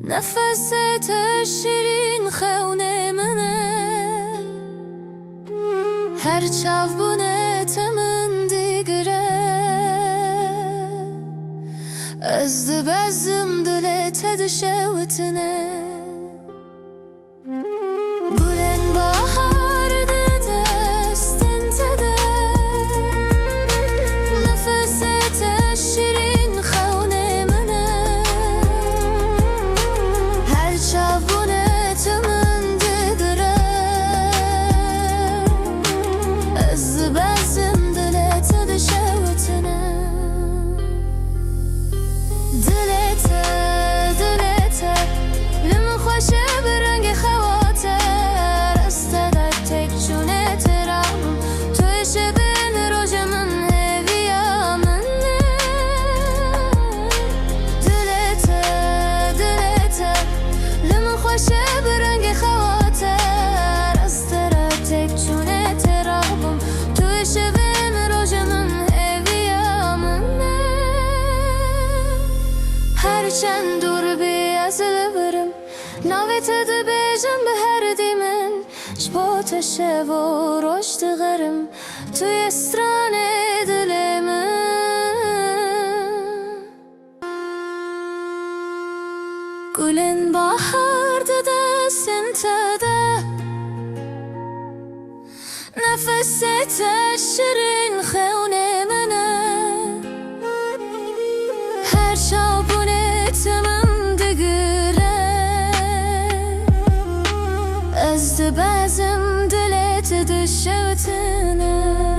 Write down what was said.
نفست شیرین خونه منه هر چاوبونت من دیگره از دبزم دلت دشوتنه بلند بهار دستن تده نفست شیرین خونه منه هر چاوبونت من دیگره از دبزم دلت دشوتنه چند دور بی از لبرم ناویت ده بیجم به هر دیمن شباتشه و رشد غرم توی استران دل من گلن بهار ده دستن تده نفست شیرین خونه منه هر شبونت من دگره از دبزم دلت دشوتنه